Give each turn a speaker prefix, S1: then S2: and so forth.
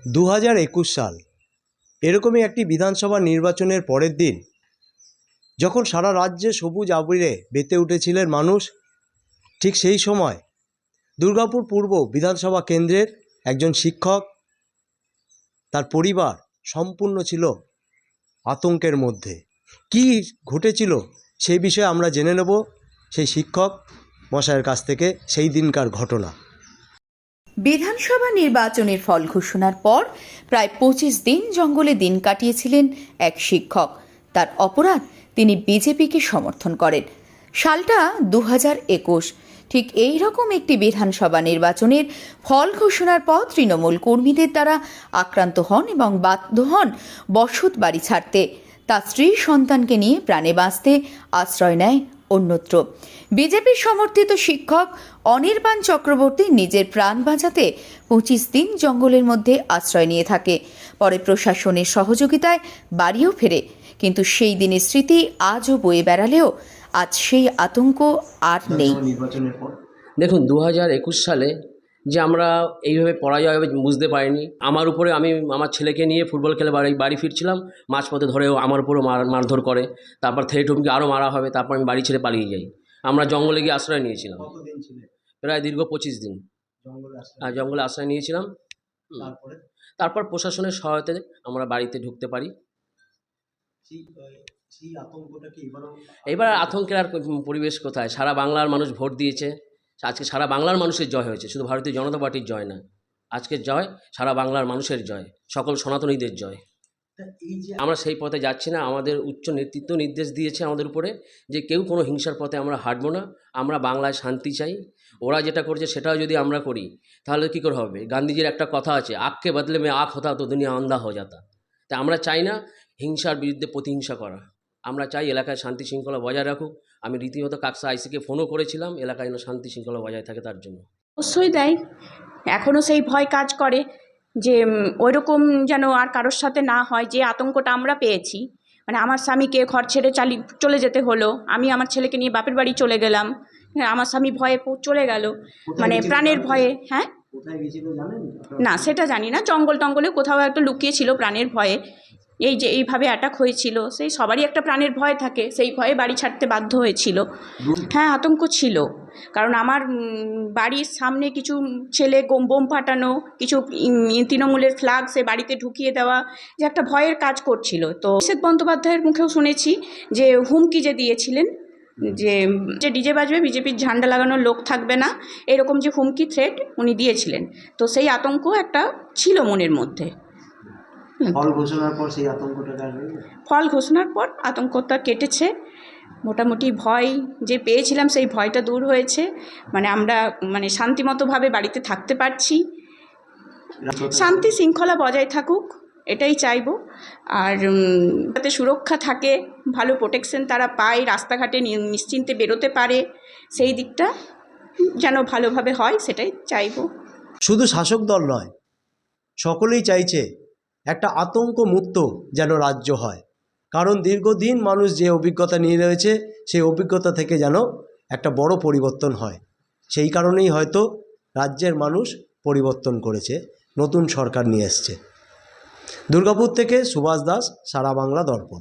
S1: 2021 সাল এরকমই একটি বিধানসভা নির্বাচনের পরের দিন যখন সারা রাজ্যে সবুজ আবিরে মেতে উঠেছিলেন মানুষ, ঠিক সেই সময় দুর্গাপুর পূর্ব বিধানসভা কেন্দ্রের একজন শিক্ষক, তার পরিবার সম্পূর্ণ ছিল আতঙ্কের মধ্যে। কি ঘটেছিল সেই বিষয়ে আমরা জেনে নেব সেই শিক্ষক মশাইয়ের কাছ থেকে সেই দিনকার ঘটনা।
S2: বিধানসভা নির্বাচনের ফল ঘোষণার পর প্রায় 25 দিন জঙ্গলে দিন কাটিয়েছিলেন এক শিক্ষক। তার অপরাধ, তিনি বিজেপিকে সমর্থন করেন। সালটা 2021। ঠিক এই রকম একটি বিধানসভা নির্বাচনের ফল ঘোষণার পর তৃণমূল কর্মীদের দ্বারা আক্রান্ত হন এবং বাধ্য হন বসত বাড়ি ছাড়তে। তার স্ত্রী সন্তানকে নিয়ে প্রাণে বাঁচতে আশ্রয় নেয় অন্যত্র। বিজেপি সমর্থিত শিক্ষক অনির্বাণ চক্রবর্তী নিজের প্রাণ বাঁচাতে 25 দিন জঙ্গলের মধ্যে আশ্রয় নিয়ে থাকে। পরে প্রশাসনের সহযোগিতায় বাড়িও ফেরে, কিন্তু সেই দিনের স্মৃতি আজও বয়ে বেড়ালেও আজ সেই আতঙ্ক আর নেই।
S3: দেখুন, 2021 সালে যে আমরা এইভাবে পরাজয় হবে বুঝতে পারিনি। আমার উপরে, আমি আমার ছেলেকে নিয়ে ফুটবল খেলে বাড়ি ফিরছিলাম, মাঝপথে ধরেও আমার উপরও মারধর করে, তারপর থেট হুমকি আরও মারা হবে, তারপর আমি বাড়ি ছেড়ে পালিয়ে যাই। আমরা জঙ্গলে গিয়ে আশ্রয় নিয়েছিলাম, প্রায় দীর্ঘ 25 দিন জঙ্গলে আশ্রয় নিয়েছিলাম। তারপর প্রশাসনের সহায়তায় আমরা বাড়িতে ঢুকতে পারি। এবার আতঙ্কের আর পরিবেশ কোথায়? সারা বাংলার মানুষ ভোট দিয়েছে, আজকে সারা বাংলার মানুষের জয় হয়েছে, শুধু ভারতীয় জনতা পার্টির জয় না। আজকের জয় সারা বাংলার মানুষের জয়, সকল সনাতনীদের জয়। আমরা সেই পথে যাচ্ছি না। আমাদের উচ্চ নেতৃত্ব নির্দেশ দিয়েছে আমাদের উপরে যে কেউ কোনো হিংসার পথে আমরা হাঁটবো না। আমরা বাংলায় শান্তি চাই। ওরা যেটা করছে সেটাও যদি আমরা করি তাহলে কী করে হবে? গান্ধীজির একটা কথা আছে, আখকে বদলে মে আখ হতা তো দুনিয়া আন্ধা হয়ে যাতা। তাই আমরা চাই না হিংসার বিরুদ্ধে প্রতিহিংসা করা। আমরা চাই এলাকায় শান্তি শৃঙ্খলা বজায় রাখুক। আমি রীতিমতো কাকসা আইসিকে ফোনও করেছিলাম এলাকায় যেন শান্তি শৃঙ্খলা বজায় থাকে তার জন্য।
S4: অবশ্যই দেয়, এখনও সেই ভয় কাজ করে যে ওইরকম যেন আর কারোর সাথে না হয়, যে আতঙ্কটা আমরা পেয়েছি। মানে আমার স্বামীকে ঘর ছেড়ে চলে যেতে হলো, আমি আমার ছেলেকে নিয়ে বাপের বাড়ি চলে গেলাম, আমার স্বামী ভয়ে চলে গেল, মানে প্রাণের ভয়ে। হ্যাঁ, না সেটা জানি না, জঙ্গল টঙ্গলে কোথাও একটা লুকিয়েছিল প্রাণের ভয়ে। এই যে এইভাবে অ্যাটাক হয়েছিল, সেই সবারই একটা প্রাণের ভয় থাকে, সেই ভয়ে বাড়ি ছাড়তে বাধ্য হয়েছিল। হ্যাঁ, আতঙ্ক ছিল, কারণ আমার বাড়ির সামনে কিছু ছেলে বোম ফাটানো, কিছু তৃণমূলের ফ্ল্যাগ সে বাড়িতে ঢুকিয়ে দেওয়া, যে একটা ভয়ের কাজ করছিল। তো অভিষেক বন্দ্যোপাধ্যায়ের মুখেও শুনেছি যে হুমকি যে দিয়েছিলেন যে ডিজে বাজবে, বিজেপির ঝান্ডা লাগানোর লোক থাকবে না, এরকম যে হুমকি থ্রেট উনি দিয়েছিলেন। তো সেই আতঙ্ক একটা ছিল মনের মধ্যে।
S1: ফল ঘোষণার পর সেই আতঙ্কটা
S4: ফল ঘোষণার পর আতঙ্কটা কেটেছে, মোটামুটি ভয় যে পেয়েছিলাম সেই ভয়টা দূর হয়েছে। মানে আমরা শান্তিমতোভাবে বাড়িতে থাকতে পারছি। শান্তি শৃঙ্খলা বজায় থাকুক, এটাই চাইবো। আর যাতে সুরক্ষা থাকে, ভালো প্রোটেকশন তারা পায়, রাস্তাঘাটে নিশ্চিন্তে বেরোতে পারে, সেই দিকটা যেন ভালোভাবে হয় সেটাই চাইবো।
S1: শুধু শাসক দল নয়, সকলেই চাইছে একটা আতঙ্ক মুক্ত যেন রাজ্য হয়। কারণ দীর্ঘদিন মানুষ যে অভিজ্ঞতা নিয়ে রয়েছে সেই অভিজ্ঞতা থেকে যেন একটা বড় পরিবর্তন হয়। সেই কারণেই হয়তো রাজ্যের মানুষ পরিবর্তন করেছে, নতুন সরকার নিয়ে এসছে। দুর্গাপুর থেকে সুভাষ দাস, সারা বাংলা দর্পণ।